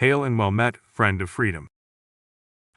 Hail and well met, friend of freedom.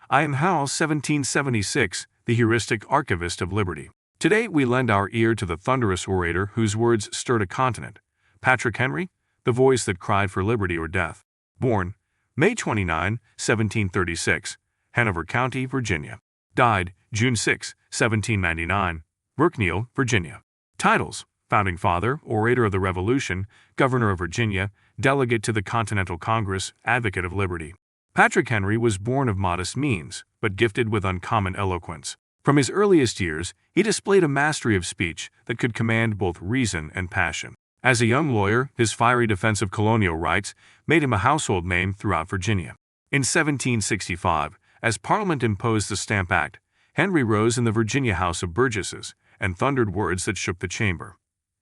I am Hal, 1776, the heuristic archivist of liberty. Today we lend our ear to the thunderous orator whose words stirred a continent, Patrick Henry, the voice that cried for liberty or death. Born May 29, 1736, Hanover County, Virginia. Died June 6, 1799, Brookneal, Virginia. Titles: Founding Father, Orator of the Revolution, Governor of Virginia, Delegate to the Continental Congress, Advocate of Liberty. Patrick Henry was born of modest means, but gifted with uncommon eloquence. From his earliest years, he displayed a mastery of speech that could command both reason and passion. As a young lawyer, his fiery defense of colonial rights made him a household name throughout Virginia. In 1765, as Parliament imposed the Stamp Act, Henry rose in the Virginia House of Burgesses and thundered words that shook the chamber.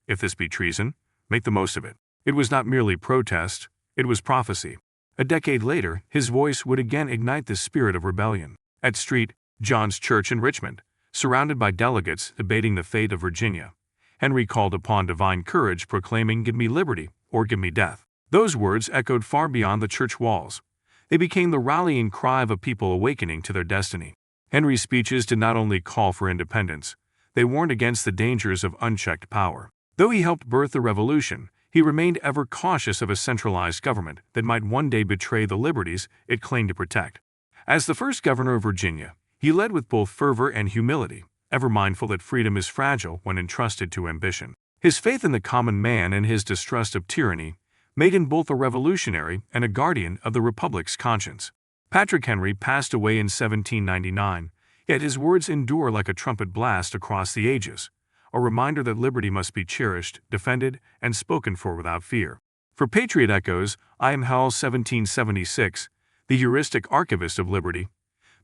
If this be treason, make the most of it. It was not merely protest, it was prophecy. A decade later, his voice would again ignite the spirit of rebellion. At St. John's Church in Richmond, surrounded by delegates debating the fate of Virginia, Henry called upon divine courage, proclaiming, "Give me liberty, or give me death." Those words echoed far beyond the church walls. They became the rallying cry of a people awakening to their destiny. Henry's speeches did not only call for independence, they warned against the dangers of unchecked power. Though he helped birth the revolution, he remained ever cautious of a centralized government that might one day betray the liberties it claimed to protect. As the first governor of Virginia, he led with both fervor and humility, ever mindful that freedom is fragile when entrusted to ambition. His faith in the common man and his distrust of tyranny made him both a revolutionary and a guardian of the Republic's conscience. Patrick Henry passed away in 1799, yet his words endure like a trumpet blast across the ages, a reminder that liberty must be cherished, defended, and spoken for without fear. For Patriot Echoes, I am Hal, 1776, the heuristic archivist of liberty,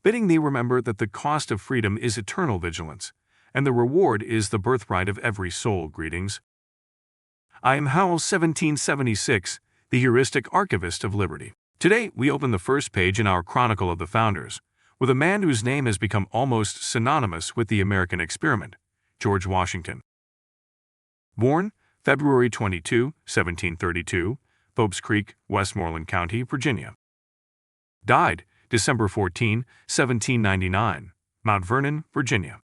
bidding thee remember that the cost of freedom is eternal vigilance, and the reward is the birthright of every soul. Greetings. I am Hal, 1776, the heuristic archivist of liberty. Today we open the first page in our Chronicle of the Founders, with a man whose name has become almost synonymous with the American experiment, George Washington. Born February 22, 1732, Pope's Creek, Westmoreland County, Virginia. Died December 14, 1799, Mount Vernon, Virginia.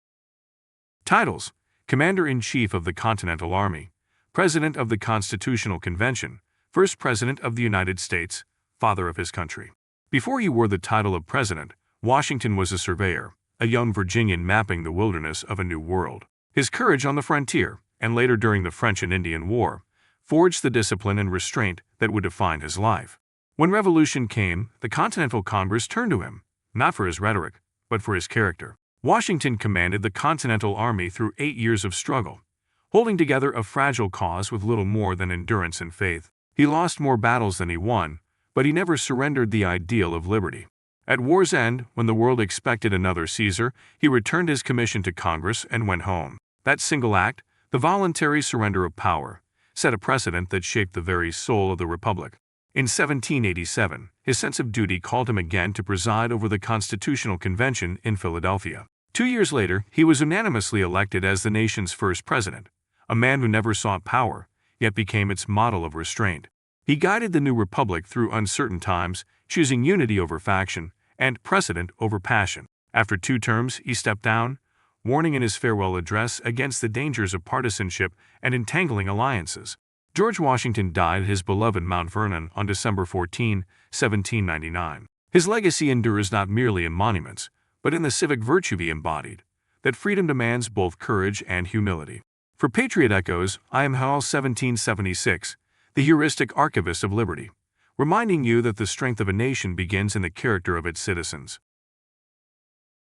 Titles: Commander-in-Chief of the Continental Army, President of the Constitutional Convention, First President of the United States, Father of his country. Before he wore the title of President, Washington was a surveyor, a young Virginian mapping the wilderness of a new world. His courage on the frontier, and later during the French and Indian War, forged the discipline and restraint that would define his life. When revolution came, the Continental Congress turned to him, not for his rhetoric, but for his character. Washington commanded the Continental Army through 8 years of struggle, holding together a fragile cause with little more than endurance and faith. He lost more battles than he won, but he never surrendered the ideal of liberty. At war's end, when the world expected another Caesar, he returned his commission to Congress and went home. That single act, the voluntary surrender of power, set a precedent that shaped the very soul of the Republic. In 1787, his sense of duty called him again to preside over the Constitutional Convention in Philadelphia. 2 years later, he was unanimously elected as the nation's first president, a man who never sought power, yet became its model of restraint. He guided the new republic through uncertain times, choosing unity over faction and precedent over passion. After 2 terms, he stepped down, warning in his farewell address against the dangers of partisanship and entangling alliances. George Washington died at his beloved Mount Vernon on December 14, 1799. His legacy endures not merely in monuments, but in the civic virtue he embodied, that freedom demands both courage and humility. For Patriot Echoes, I am Hal, 1776, the heuristic archivist of liberty, reminding you that the strength of a nation begins in the character of its citizens.